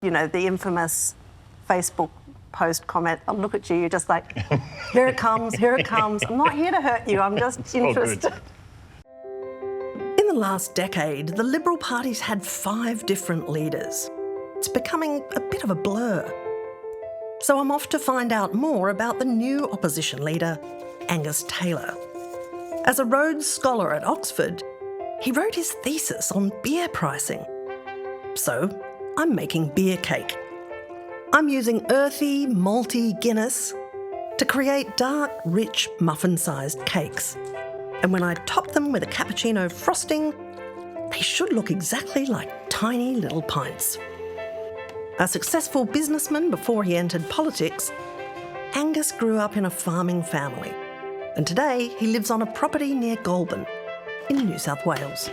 You know, the infamous Facebook post comment, I look at you, you're just like, here it comes, here it comes. I'm not here to hurt you, I'm just interested. In the last decade, the Liberal Party's had 5 different leaders. It's becoming a bit of a blur. So I'm off to find out more about the new opposition leader, Angus Taylor. As a Rhodes Scholar at Oxford, he wrote his thesis on beer pricing. So I'm making beer cake. I'm using earthy, malty Guinness to create dark, rich, muffin-sized cakes. And when I top them with a cappuccino frosting, they should look exactly like tiny little pints. A successful businessman before he entered politics, Angus grew up in a farming family. And today he lives on a property near Goulburn in New South Wales.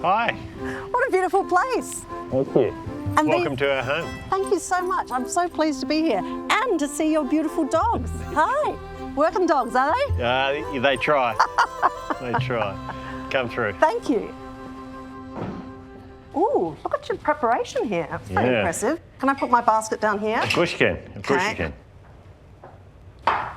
Hi. What a beautiful place. Thank you. And welcome to our home. Thank you so much. I'm so pleased to be here and to see your beautiful dogs. Hi. Working dogs, are they? They try. They try. Come through. Thank you. Ooh, look at your preparation here. That's very impressive. Can I put my basket down here? Of course you can. Of course you can.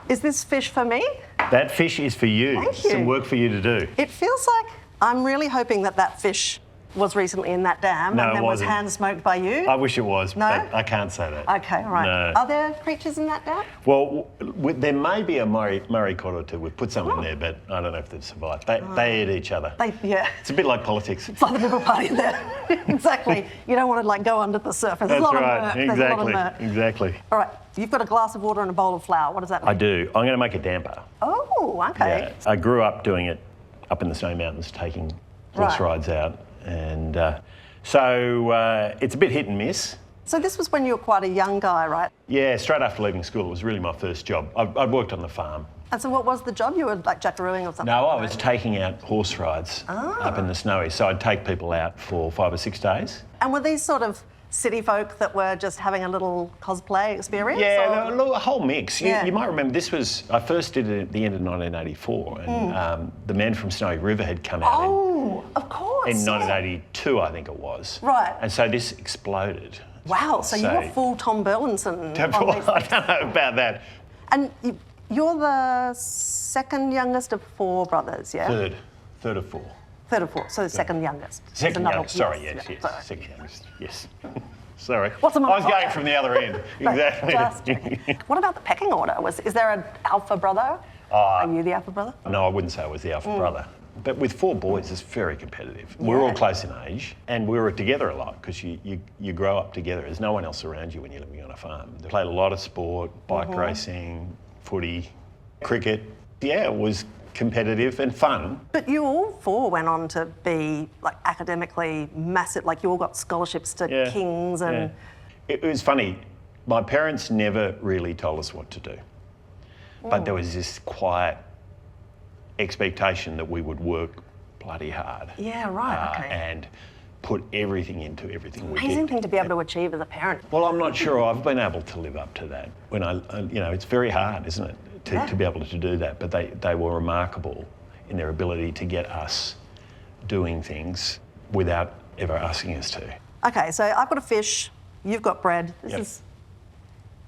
Is this fish for me? That fish is for you. Thank you. Some work for you to do. It feels like I'm really hoping that fish was recently in that dam and then was hand smoked by you. I wish it was, no? But I can't say that. Okay, all right. No. Are there creatures in that dam? Well, there may be a Murray cod or two. We've put some in there, but I don't know if they've survived. They eat each other. It's a bit like politics. It's like the Liberal Party there. Exactly. You don't want to go under the surface. That's right. Exactly. Exactly. All right. You've got a glass of water and a bowl of flour. What does that mean? I do. I'm going to make a damper. Oh, okay. Yeah. I grew up doing it up in the Snowy Mountains, taking horse rides out, and so it's a bit hit and miss. So this was when you were quite a young guy, right? Yeah, straight after leaving school. It was really my first job. I'd worked on the farm. And so what was the job? You were like jackarooing or something? No, I was taking out horse rides up in the Snowy. So I'd take people out for 5 or 6 days. And were these sort of city folk that were just having a little cosplay experience? Yeah, a whole mix. You might remember I first did it at the end of 1984, and the men from Snowy River had come out. Oh, of course. In 1982, I think it was. Right. And so this exploded. Wow, so you were full Tom Burlinson. I don't know about that. And you're the second youngest of 4 brothers, yeah? Third of 4. Third of 4, so the second youngest. Second youngest, sorry, yes. Second youngest, yes. Sorry. What's I was going from the other end. Exactly. What about the pecking order? Is there an alpha brother? Are you the alpha brother? No, I wouldn't say I was the alpha brother. But with 4 boys, it's very competitive. We're all close in age, and we were together a lot because you grow up together. There's no one else around you when you're living on a farm. They played a lot of sport, bike racing, footy, cricket. Yeah, it was competitive and fun. But you all 4 went on to be like academically massive, like you all got scholarships to King's and... Yeah. It was funny, my parents never really told us what to do. But there was this quiet expectation that we would work bloody hard. Yeah, right, okay. And put everything into everything we did. Amazing thing to be able to achieve as a parent. Well, I'm not sure I've been able to live up to that. When it's very hard, isn't it? To be able to do that, but they were remarkable in their ability to get us doing things without ever asking us to. Okay, so I've got a fish, you've got bread. This is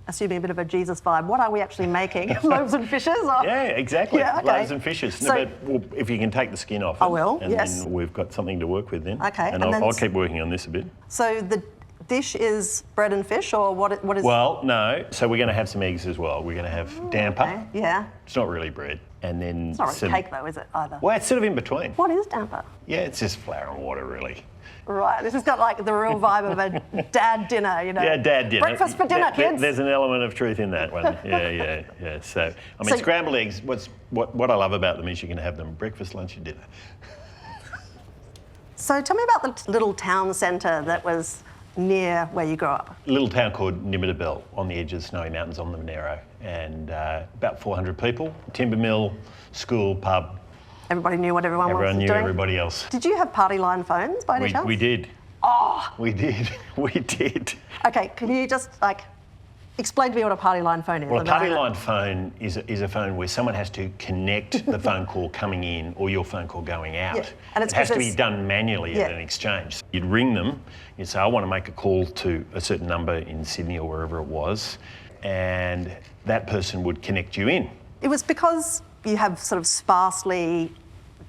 assuming a bit of a Jesus vibe. What are we actually making? Loaves and fishes? Or? Yeah, exactly. Yeah, okay. Loaves and fishes. So, if you can take the skin off I will, and then we've got something to work with then. Okay. And I'll keep working on this a bit. So the dish is bread and fish, or what is... Well, no. So we're going to have some eggs as well. We're going to have damper. Okay. Yeah. It's not really bread. And then it's not really cake though, is it, either? Well, it's sort of in between. What is damper? Yeah, it's just flour and water, really. Right, this has got like the real vibe of a dad dinner, you know. Yeah, dad dinner. Breakfast for dinner, kids. There's an element of truth in that one. Yeah. So, I mean, scrambled eggs, what I love about them is you can have them breakfast, lunch and dinner. So tell me about the little town centre that was near where you grew up. A little town called Nimittabell on the edge of the Snowy Mountains on the Monero, and about 400 people. Timber mill, school, pub. Everybody knew what everyone was doing? Everyone knew everybody else. Did you have party line phones by any chance? We did. Oh! We did. We did. Okay, can you just Explain to me what a party line phone is. Well, a party line phone is a phone where someone has to connect the phone call coming in or your phone call going out. Yeah. And it has to be done manually at an exchange. You'd ring them, you'd say, I want to make a call to a certain number in Sydney or wherever it was, and that person would connect you in. It was because you have sort of sparsely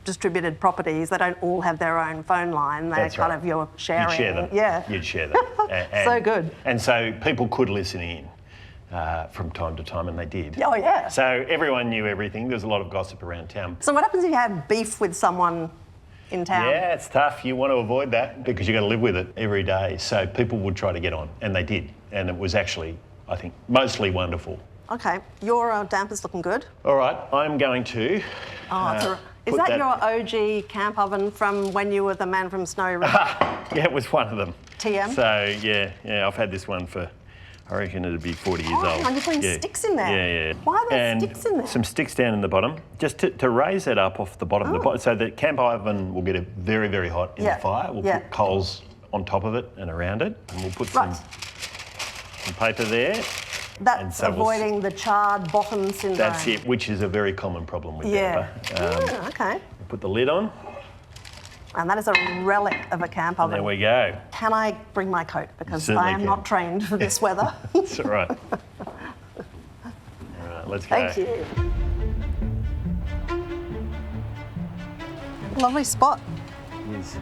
distributed properties. They don't all have their own phone line. They're That's kind right. of you're sharing. You'd share them. Yeah. You'd share them. So good. And so people could listen in from time to time, and they did. Oh, yeah. So everyone knew everything. There was a lot of gossip around town. So what happens if you have beef with someone in town? Yeah, it's tough. You want to avoid that because you've got to live with it every day. So people would try to get on, and they did. And it was actually, I think, mostly wonderful. Okay, your damper's looking good. All right, I'm going to... Is that your OG camp oven from when you were the man from Snowy River? Yeah, it was one of them. TM? So, yeah, I've had this one for, I reckon it'd be 40 years old. And you're putting sticks in there? Yeah. Why are there sticks in there? Some sticks down in the bottom, just to raise it up off the bottom of the pot. So the camp oven will get it very, very hot in the fire. We'll put coals on top of it and around it, and we'll put some paper there. That's avoiding the charred bottom syndrome. That's it, which is a very common problem with damper. Okay. Put the lid on. And that is a relic of a camp oven. There we go. Can I bring my coat? Because Certainly I am not trained for this weather. That's all right. All right, let's go. Thank you. Lovely spot. Yes.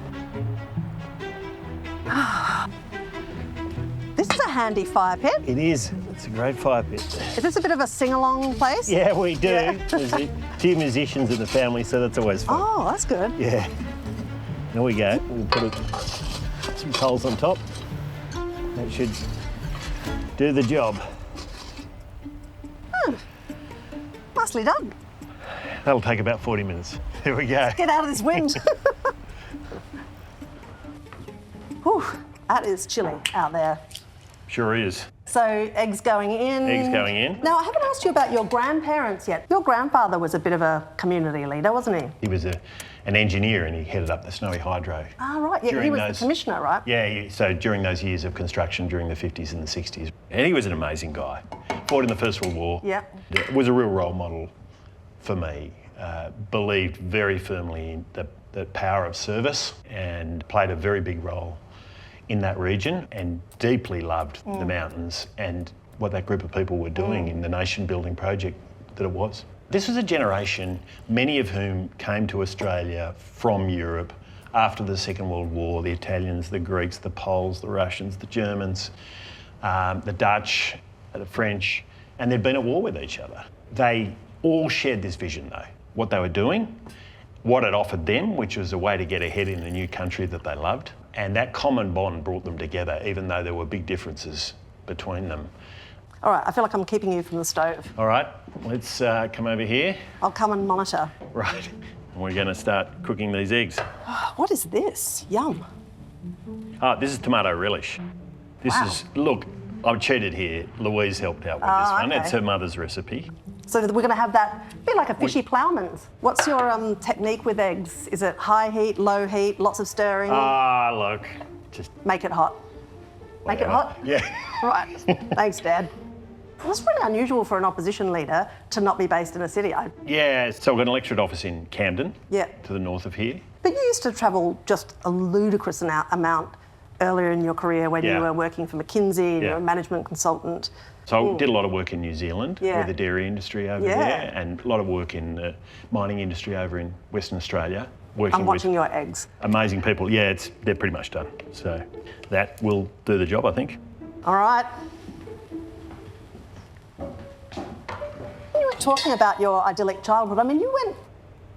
This is a handy fire pit. It is. It's a great fire pit. Is this a bit of a sing-along place? Yeah, we do. There's a few musicians in the family, so that's always fun. Oh, that's good. Yeah. There we go. We'll put some coals on top. That should do the job. Nicely done. That'll take about 40 minutes. There we go. Get out of this wind. Whew, that is chilly out there. Sure is. So eggs going in. Eggs going in. Now, I haven't asked you about your grandparents yet. Your grandfather was a bit of a community leader, wasn't he? He was an engineer and he headed up the Snowy Hydro. Ah, right. Yeah, he was the commissioner, right? Yeah, so during those years of construction during the 50s and the 60s. And he was an amazing guy. Fought in the First World War. Yeah. Was a real role model for me. Believed very firmly in the power of service and played a very big role in that region and deeply loved the mountains and what that group of people were doing in the nation building project that it was. This was a generation, many of whom came to Australia from Europe after the Second World War, the Italians, the Greeks, the Poles, the Russians, the Germans, the Dutch, the French, and they'd been at war with each other. They all shared this vision though, what they were doing, what it offered them, which was a way to get ahead in a new country that they loved. And that common bond brought them together, even though there were big differences between them. All right, I feel like I'm keeping you from the stove. All right, let's come over here. I'll come and monitor. Right, and we're going to start cooking these eggs. What is this? Yum. Oh, this is tomato relish. This is, look, I've cheated here. Louise helped out with this one. Okay. It's her mother's recipe. So we're going to have that, a bit like a fishy ploughman's. What's your technique with eggs? Is it high heat, low heat, lots of stirring? Look, just... Make it hot. Make it hot? Yeah. Right. Thanks, Dad. Well, it's really unusual for an opposition leader to not be based in a city. Yeah, so we've got an electorate office in Camden, to the north of here. But you used to travel just a ludicrous amount earlier in your career when you were working for McKinsey, you were a management consultant. So I did a lot of work in New Zealand with the dairy industry over there and a lot of work in the mining industry over in Western Australia. I'm watching your eggs. Amazing people. Yeah, they're pretty much done. So that will do the job, I think. All right. You were talking about your idyllic childhood. I mean, you went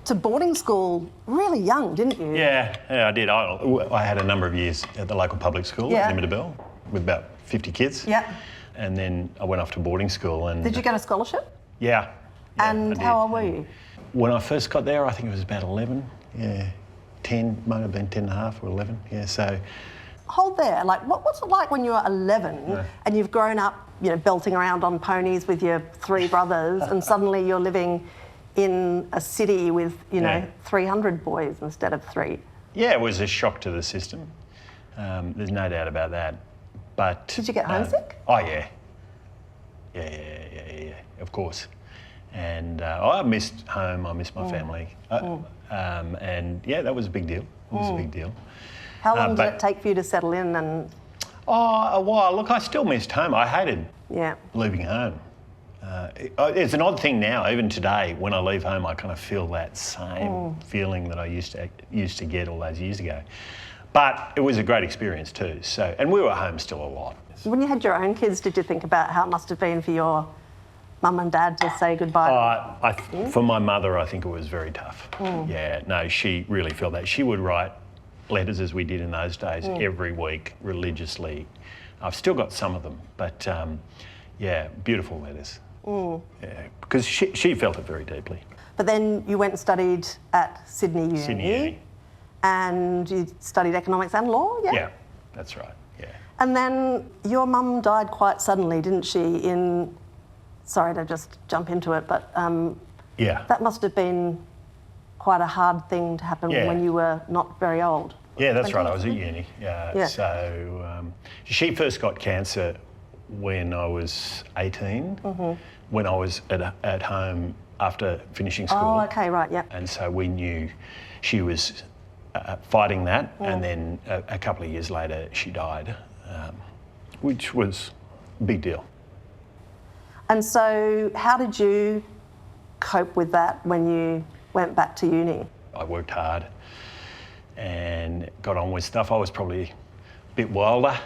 to boarding school really young, didn't you? Yeah, I did. I had a number of years at the local public school at Annabel with about 50 kids. Yeah. And then I went off to boarding school and... Did you get a scholarship? Yeah. And how old were you? When I first got there, I think it was about 11. Yeah. 10, might have been 10 and a half or 11. Yeah, so... Hold there. Like, what's it like when you were 11 and you've grown up, you know, belting around on ponies with your 3 brothers and suddenly you're living in a city with, you know, 300 boys instead of 3? Yeah, it was a shock to the system. There's no doubt about that. But... Did you get homesick? Oh, yeah. Yeah, of course. And I missed home, I missed my family. And yeah, that was a big deal. It was a big deal. How long did it take for you to settle in and... Oh, a while. Look, I still missed home. I hated leaving home. It's an odd thing now, even today, when I leave home, I kind of feel that same feeling that I used to get all those years ago. But it was a great experience too. So, and we were home still a lot. When you had your own kids, did you think about how it must have been for your mum and dad to say goodbye? For my mother, I think it was very tough. Yeah, no, she really felt that. She would write letters, as we did in those days, every week, religiously. I've still got some of them, but yeah, beautiful letters. Yeah, because she felt it very deeply. But then you went and studied at Sydney Uni. Sydney Uni. And you studied economics and law, yeah? Yeah, that's right, yeah. And then your mum died quite suddenly, didn't she, sorry to just jump into it, but that must have been quite a hard thing to happen when you were not very old. Yeah, that's right, I was at uni. So she first got cancer when I was 18, when I was at home after finishing school. Oh, okay, right, yeah. And so we knew she was fighting that, and then a couple of years later she died, which was a big deal. And so how did you cope with that when you went back to uni? I worked hard and got on with stuff. I was probably a bit wilder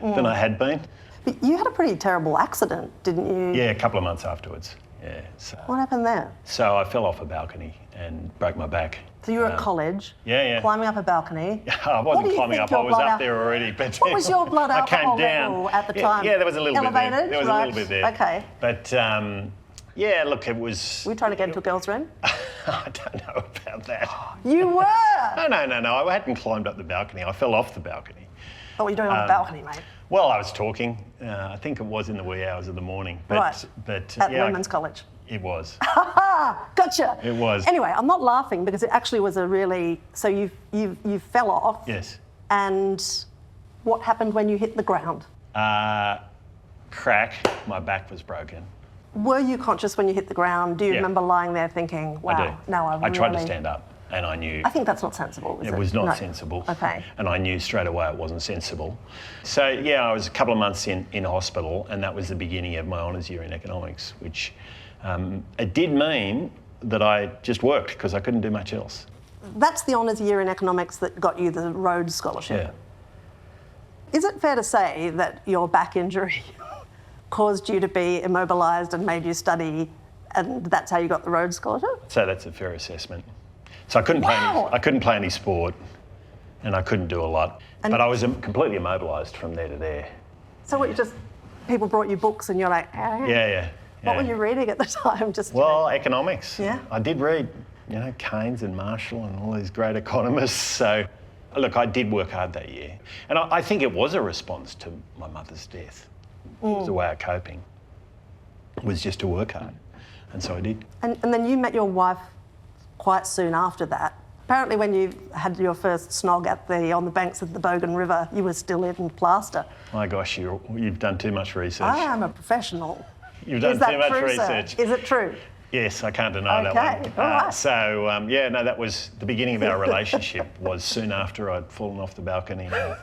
than I had been. But you had a pretty terrible accident, didn't you? Yeah, a couple of months afterwards. Yeah. So, what happened there? So I fell off a balcony and broke my back. So you were at college, yeah. climbing up a balcony. I wasn't climbing up, I was up there already. But what was your blood alcohol level at the time? Yeah, there was a little Elevated? bit there. There was a little bit there. Okay. But yeah, look, it was... Were you trying to get into a girl's room? I don't know about that. You were? No, I hadn't climbed up the balcony. I fell off the balcony. What were you doing on the balcony, mate? Well, I was talking. I think it was in the wee hours of the morning. But, at Women's College? It was. Gotcha. It was. Anyway, I'm not laughing because it actually was a really... So you fell off. Yes. And what happened when you hit the ground? Crack. My back was broken. Were you conscious when you hit the ground? Do you remember lying there thinking, wow, I do. now I tried to stand up and I knew... I think that's not sensible, is it? It was not sensible. Okay. And I knew straight away it wasn't sensible. So, yeah, I was a couple of months in hospital, and that was the beginning of my honours year in economics, which it did mean that I just worked because I couldn't do much else. That's the honours year in economics that got you the Rhodes Scholarship. Yeah. Is it fair to say that your back injury caused you to be immobilised and made you study, and that's how you got the Rhodes Scholarship? So that's a fair assessment. So I couldn't play any sport, and I couldn't do a lot. But I was completely immobilised from there to there. So what, people brought you books and you're like, Yeah. What were you reading at the time? Well, economics. Yeah. I did read, Keynes and Marshall and all these great economists. So, look, I did work hard that year. And I think it was a response to my mother's death. It was a way of coping. It was just to work hard. And so I did. And then you met your wife quite soon after that. Apparently when you had your first snog on the banks of the Bogan River, you were still in plaster. My gosh, you've done too much research. I am a professional. You've done too much research. Sir? Is it true? Yes, I can't deny that one. Okay, all right. So, that was the beginning of our relationship, was soon after I'd fallen off the balcony and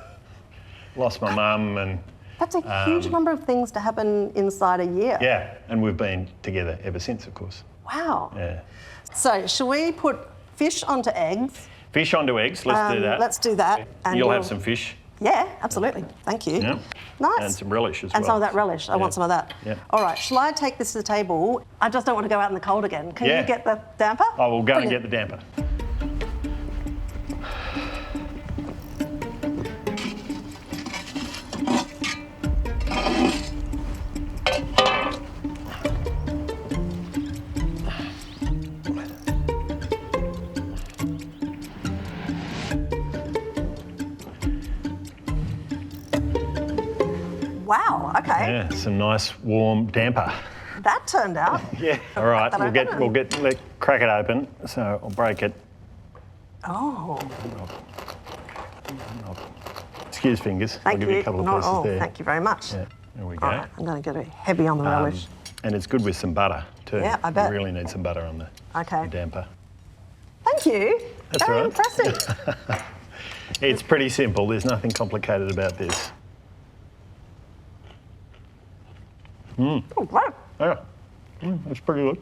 lost my mum. And that's a huge number of things to happen inside a year. Yeah, and we've been together ever since, of course. Wow. Yeah. So, shall we put fish onto eggs? Fish onto eggs, let's do that. Let's do that. And you'll have some fish. Yeah, absolutely. Thank you. Yeah. Nice. And some relish as well. And some of that relish. I want some of that. Yeah. All right, shall I take this to the table? I just don't want to go out in the cold again. Can you get the damper? I will go and get the damper. Wow, okay. Yeah, some nice warm damper. That turned out. Yeah. All right, we'll crack it open. So I'll break it. Oh. Excuse fingers. Thank I'll give you a couple of pieces there. Thank you very much. Yeah. There we go. All right, I'm going to get it heavy on the relish. And it's good with some butter too. Yeah, I bet. You really need some butter on the damper. Thank you. That's Very right. impressive. It's pretty simple. There's nothing complicated about this. Oh, great. Yeah, it's pretty good.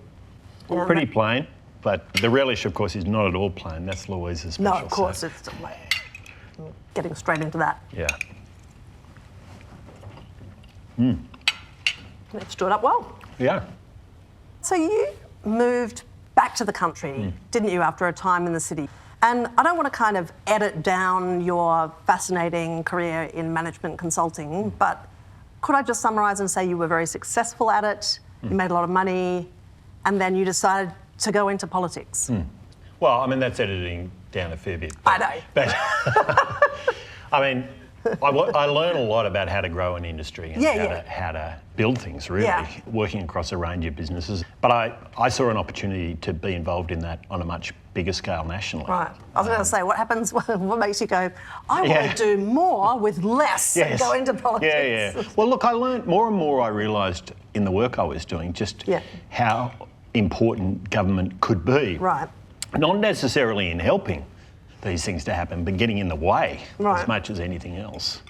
Yeah, Pretty plain, but the relish, of course, is not at all plain. That's Louise's special. No, of course, so- it's like getting straight into that. Yeah. It's stood up well. Yeah. So you moved back to the country, didn't you, after a time in the city? And I don't want to kind of edit down your fascinating career in management consulting, but could I just summarise and say you were very successful at it, you made a lot of money, and then you decided to go into politics? Well, I mean, that's editing down a fair bit. I know. But I mean, I learn a lot about how to grow an industry and how to build things, really, working across a range of businesses. But I saw an opportunity to be involved in that on a much bigger scale nationally. Right. I was going to say, what happens, what makes you go, I want to do more with less and go into politics? Yeah. Well, look, I learned more and more, I realised in the work I was doing just how important government could be. Right. Not necessarily in helping these things to happen, but getting in the way as much as anything else.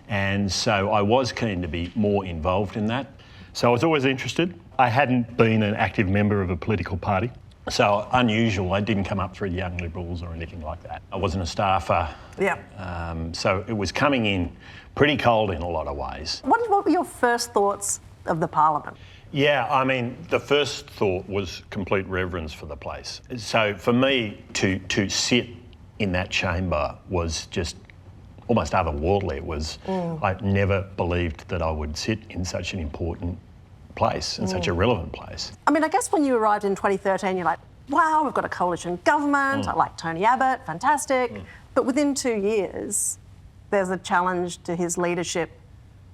And so I was keen to be more involved in that. So I was always interested. I hadn't been an active member of a political party. So unusual, I didn't come up through the Young Liberals or anything like that. I wasn't a staffer. Yeah. So it was coming in pretty cold in a lot of ways. What were your first thoughts of the Parliament? Yeah, I mean, the first thought was complete reverence for the place. So for me to sit in that chamber was just almost otherworldly. It was, I never believed that I would sit in such an important place and such a relevant place. I mean, I guess when you arrived in 2013, you're like, wow, we've got a coalition government, I like Tony Abbott, fantastic. But within 2 years, there's a challenge to his leadership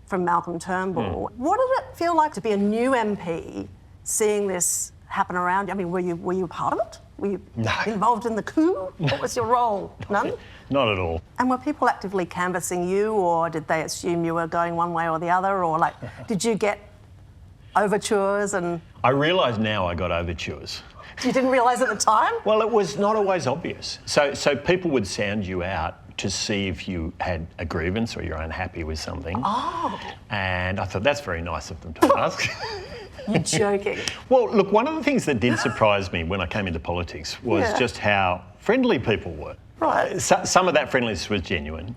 from Malcolm Turnbull. What did it feel like to be a new MP, seeing this happen around you? I mean, were you a part of it? Were you involved in the coup? What was your role? None? Not at all. And were people actively canvassing you, or did they assume you were going one way or the other? Or like, did you get overtures and... I realise now I got overtures. You didn't realise at the time? Well, it was not always obvious. So people would sound you out to see if you had a grievance or you're unhappy with something. Oh. And I thought, that's very nice of them to ask. You're joking. Well, look, one of the things that did surprise me when I came into politics was just how friendly people were. Right. Some of that friendliness was genuine.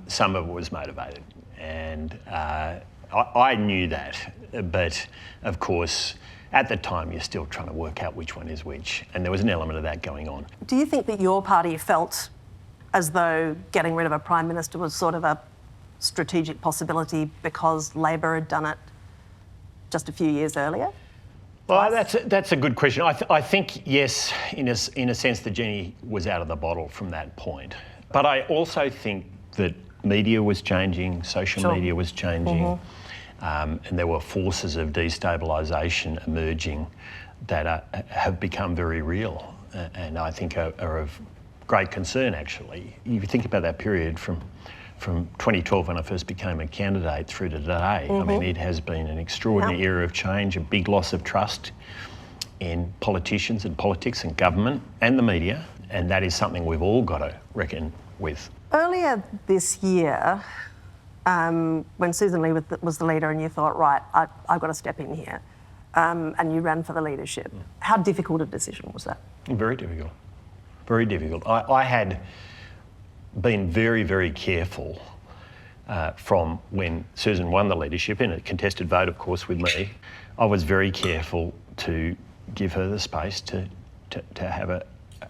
Some of it was motivated. And I knew that. But, of course, at the time, you're still trying to work out which one is which. And there was an element of that going on. Do you think that your party felt as though getting rid of a Prime Minister was sort of a strategic possibility because Labor had done it just a few years earlier? Well, that's a good question. I think, yes, in a sense, the genie was out of the bottle from that point. But I also think that media was changing, social media was changing, and there were forces of destabilisation emerging that have become very real and I think are of great concern, actually. If you think about that period from 2012 when I first became a candidate through to today, I mean, it has been an extraordinary era of change, a big loss of trust in politicians and politics and government and the media, and that is something we've all got to reckon with. Earlier this year, when Sussan Ley was the leader and you thought, right, I've got to step in here, and you ran for the leadership, how difficult a decision was that? Very difficult. Very difficult. I had been very, very careful from when Sussan won the leadership, in a contested vote, of course, with me. I was very careful to give her the space to have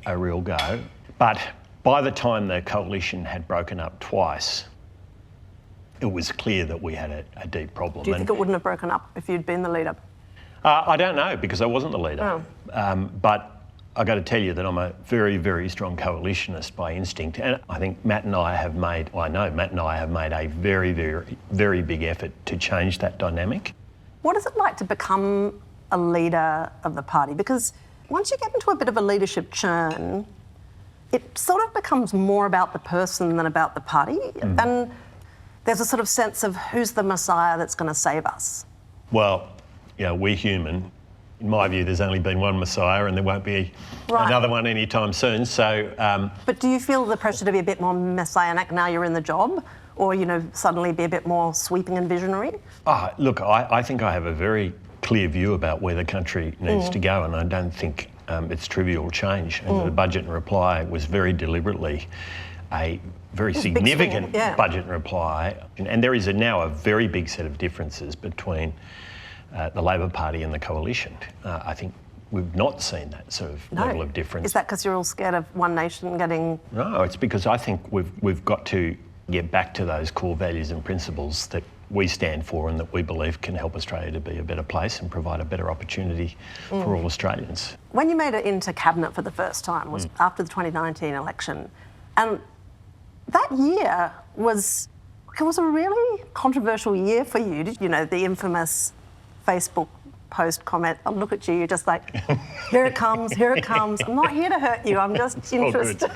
a real go. But by the time the coalition had broken up twice, it was clear that we had a deep problem. Do you think it wouldn't have broken up if you'd been the leader? I don't know, because I wasn't the leader. But I've got to tell you that I'm a very, very strong coalitionist by instinct. And I think Matt and I have made a very, very, very big effort to change that dynamic. What is it like to become a leader of the party? Because once you get into a bit of a leadership churn, it sort of becomes more about the person than about the party. And There's a sort of sense of who's the Messiah that's going to save us. Well, we're human. In my view, there's only been one Messiah and there won't be another one anytime soon. So, But do you feel the pressure to be a bit more messianic now you're in the job? Or, suddenly be a bit more sweeping and visionary? Look, I think I have a very clear view about where the country needs to go, and I don't think it's trivial change. And the budget and reply was very deliberately a very significant budget and reply. And there is now a very big set of differences between the Labor Party and the coalition. I think we've not seen that sort of level of difference. Is that because you're all scared of one nation getting... No, it's because I think we've got to get back to those core values and principles that we stand for and that we believe can help Australia to be a better place and provide a better opportunity for all Australians. When you made it into Cabinet for the first time was after the 2019 election, and that year was a really controversial year for you. The infamous Facebook post comment, I'll look at you, you're just like, here it comes, here it comes. I'm not here to hurt you, I'm just interested.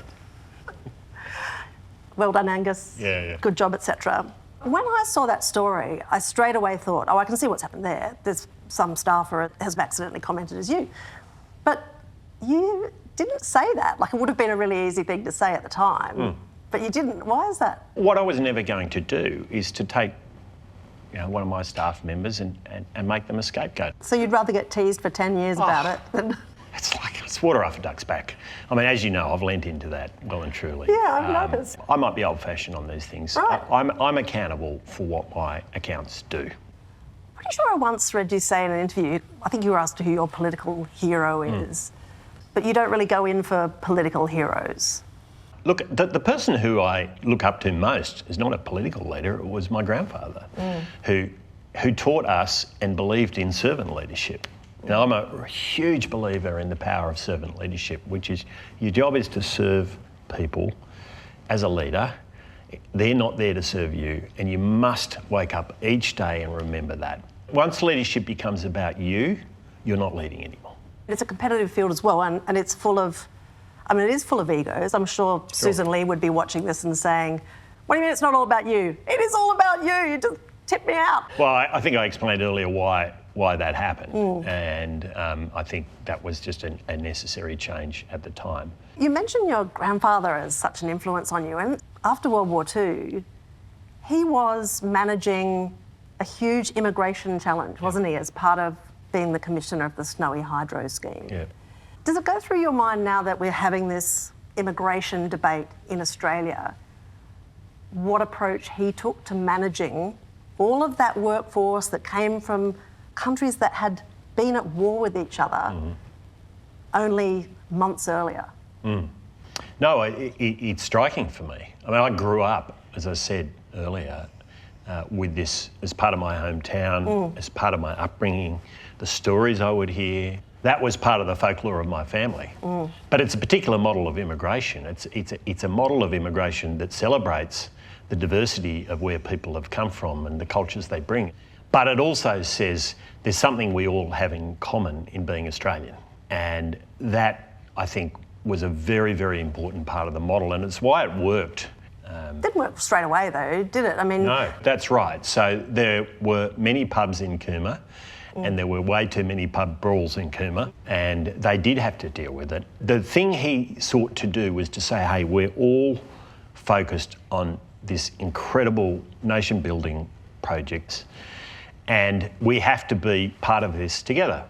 Well done, Angus. Yeah. Good job, etc. When I saw that story, I straight away thought, I can see what's happened there. There's some staffer has accidentally commented as you. But you didn't say that. Like, it would have been a really easy thing to say at the time. But you didn't. Why is that? What I was never going to do is to take one of my staff members and make them a scapegoat. So you'd rather get teased for 10 years about it than... It's water off a duck's back. I mean, as you know, I've lent into that well and truly. Yeah, I've noticed. I might be old-fashioned on these things. Right. I'm accountable for what my accounts do. Pretty sure I once read you say in an interview, I think you were asked who your political hero is, but you don't really go in for political heroes. Look, the person who I look up to most is not a political leader, it was my grandfather, who taught us and believed in servant leadership. Now, I'm a huge believer in the power of servant leadership, which is your job is to serve people as a leader. They're not there to serve you, and you must wake up each day and remember that. Once leadership becomes about you, you're not leading anymore. It's a competitive field as well, and it's full of, it is full of egos. I'm sure Sussan Ley would be watching this and saying, what do you mean it's not all about you? It is all about you, you just tipped me out. Well, I think I explained earlier why that happened, and I think that was just a necessary change at the time. You mentioned your grandfather as such an influence on you, and after World War II, he was managing a huge immigration challenge, wasn't he, as part of being the commissioner of the Snowy Hydro scheme. Yeah. Does it go through your mind now that we're having this immigration debate in Australia, what approach he took to managing all of that workforce that came from countries that had been at war with each other only months earlier? No, it's striking for me. I grew up, as I said earlier, with this as part of my hometown, as part of my upbringing, the stories I would hear. That was part of the folklore of my family. But it's a particular model of immigration. It's a model of immigration that celebrates the diversity of where people have come from and the cultures they bring. But it also says there's something we all have in common in being Australian. And that, I think, was a very, very important part of the model, and it's why it worked. It didn't work straight away, though, did it? No, that's right. So there were many pubs in Cooma, and there were way too many pub brawls in Cooma, and they did have to deal with it. The thing he sought to do was to say, hey, we're all focused on this incredible nation-building project, and we have to be part of this together.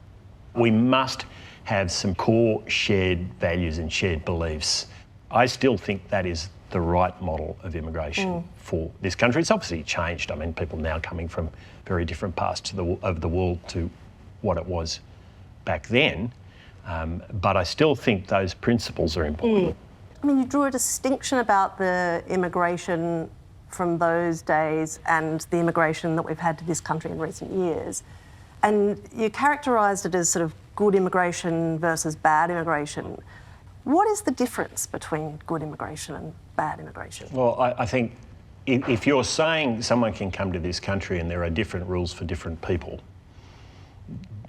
We must have some core shared values and shared beliefs. I still think that is the right model of immigration for this country. It's obviously changed. People now coming from very different parts of the world to what it was back then. But I still think those principles are important. You drew a distinction about the immigration from those days and the immigration that we've had to this country in recent years. And you characterised it as sort of good immigration versus bad immigration. What is the difference between good immigration and bad immigration? Well, I think if you're saying someone can come to this country and there are different rules for different people,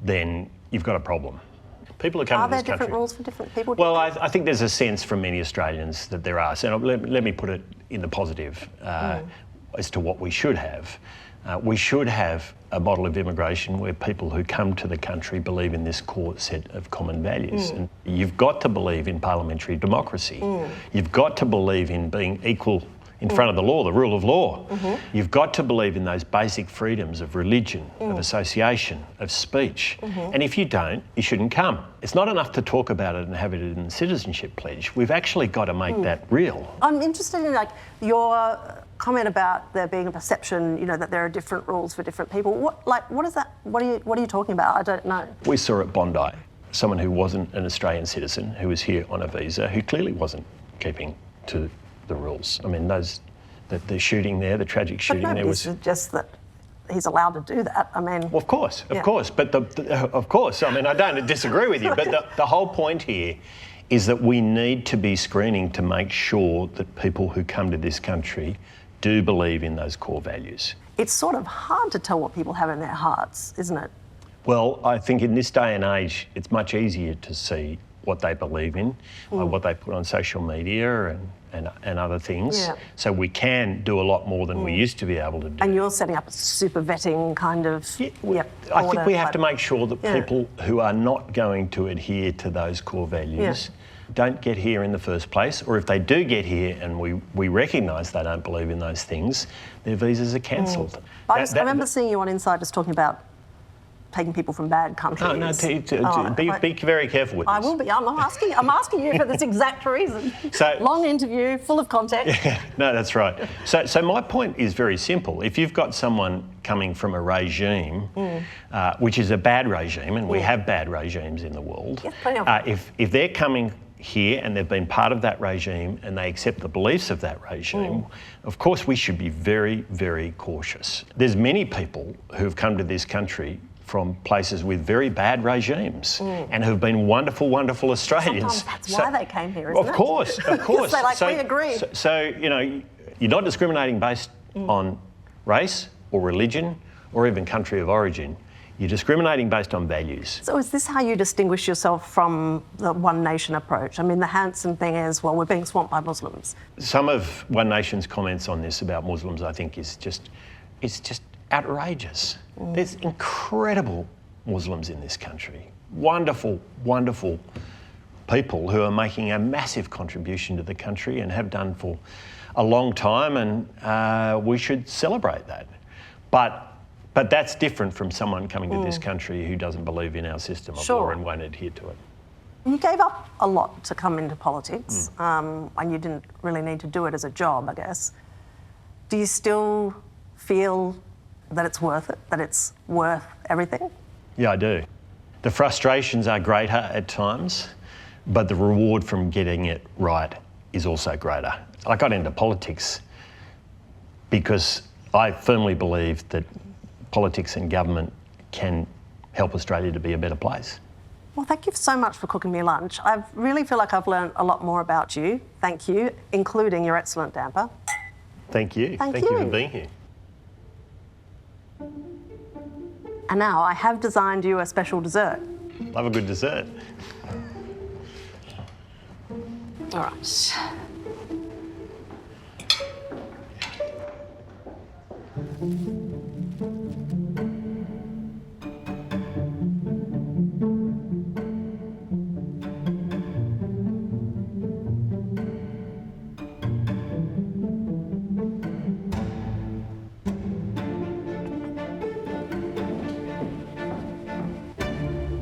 then you've got a problem. People are coming to this country. Are there different rules for different people? Well, I think there's a sense from many Australians that there are. So let me put it in the positive. as to what we should have. We should have a model of immigration where people who come to the country believe in this core set of common values. And you've got to believe in parliamentary democracy. You've got to believe in being equal in front of the law, the rule of law. You've got to believe in those basic freedoms of religion, of association, of speech. And if you don't, you shouldn't come. It's not enough to talk about it and have it in the citizenship pledge. We've actually got to make that real. I'm interested in your comment about there being a perception, that there are different rules for different people. What is that? What are you talking about? I don't know. We saw at Bondi someone who wasn't an Australian citizen, who was here on a visa, who clearly wasn't keeping to the rules. I mean, the shooting there, the tragic shooting there was just that he's allowed to do that. I mean, well, of course, but of course. I mean, I don't disagree with you, but the whole point here is that we need to be screening to make sure that people who come to this country do believe in those core values. It's sort of hard to tell what people have in their hearts, isn't it? Well, I think in this day and age, it's much easier to see what they believe in, what they put on social media and other things. Yeah. So we can do a lot more than we used to be able to do. And you're setting up a super vetting kind of... I think we have to make sure that people who are not going to adhere to those core values don't get here in the first place, or if they do get here and we recognise they don't believe in those things, their visas are cancelled. I remember seeing you on Insiders talking about taking people from bad countries. Be very careful with this. I will be. I'm asking you for this exact reason. Long interview, full of context. No, that's right. So my point is very simple. If you've got someone coming from a regime, which is a bad regime, and we have bad regimes in the world, if they're coming here and they've been part of that regime and they accept the beliefs of that regime, of course we should be very, very cautious. There's many people who've come to this country from places with very bad regimes and who've been wonderful, wonderful Australians. Sometimes that's why they came here, isn't it? Of course. They we agree. So, you're not discriminating based on race or religion or even country of origin. You're discriminating based on values. So is this how you distinguish yourself from the One Nation approach? I mean, the handsome thing is, well, we're being swamped by Muslims. Some of One Nation's comments on this about Muslims, I think, it's just outrageous. There's incredible Muslims in this country. Wonderful, wonderful people who are making a massive contribution to the country and have done for a long time, and we should celebrate that. But that's different from someone coming to this country who doesn't believe in our system of law and won't adhere to it. You gave up a lot to come into politics, and you didn't really need to do it as a job, I guess. Do you still feel that it's worth it, that it's worth everything? Yeah, I do. The frustrations are greater at times, but the reward from getting it right is also greater. I got into politics because I firmly believe that politics and government can help Australia to be a better place. Well, thank you so much for cooking me lunch. I really feel like I've learned a lot more about you. Thank you, including your excellent damper. Thank you. Thank you for being here. And now I have designed you a special dessert. Love a good dessert. All right.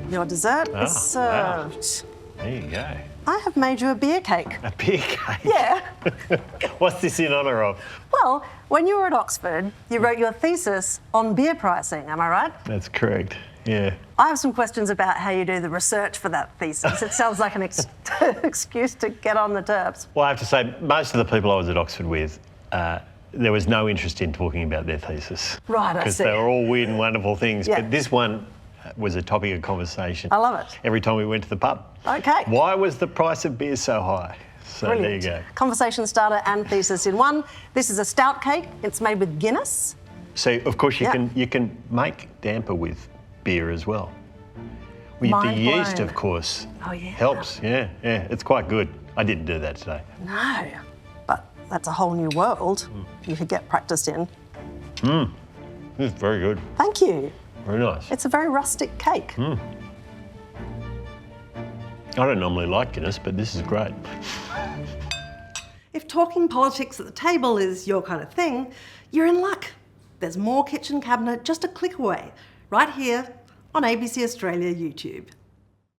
Your dessert is served. Wow. There you go. I have made you a beer cake. A beer cake? Yeah. What's this in honour of? Well, when you were at Oxford, you wrote your thesis on beer pricing, am I right? That's correct, yeah. I have some questions about how you do the research for that thesis. It sounds like an excuse to get on the terps. Well, I have to say, most of the people I was at Oxford with, there was no interest in talking about their thesis. Right, I see. Because they were all weird and wonderful things. Yeah. But this one was a topic of conversation. I love it. Every time we went to the pub. Okay. Why was the price of beer so high? So Brilliant. There you go. Conversation starter and thesis in one. This is a stout cake. It's made with Guinness. So, of course, you can make damper with beer as well. The yeast, of course, helps. Yeah, it's quite good. I didn't do that today. No, but that's a whole new world you could get practice in. It's very good. Thank you. Very nice. It's a very rustic cake. I don't normally like Guinness, but this is great. If talking politics at the table is your kind of thing, you're in luck. There's more Kitchen Cabinet just a click away, right here on ABC Australia YouTube.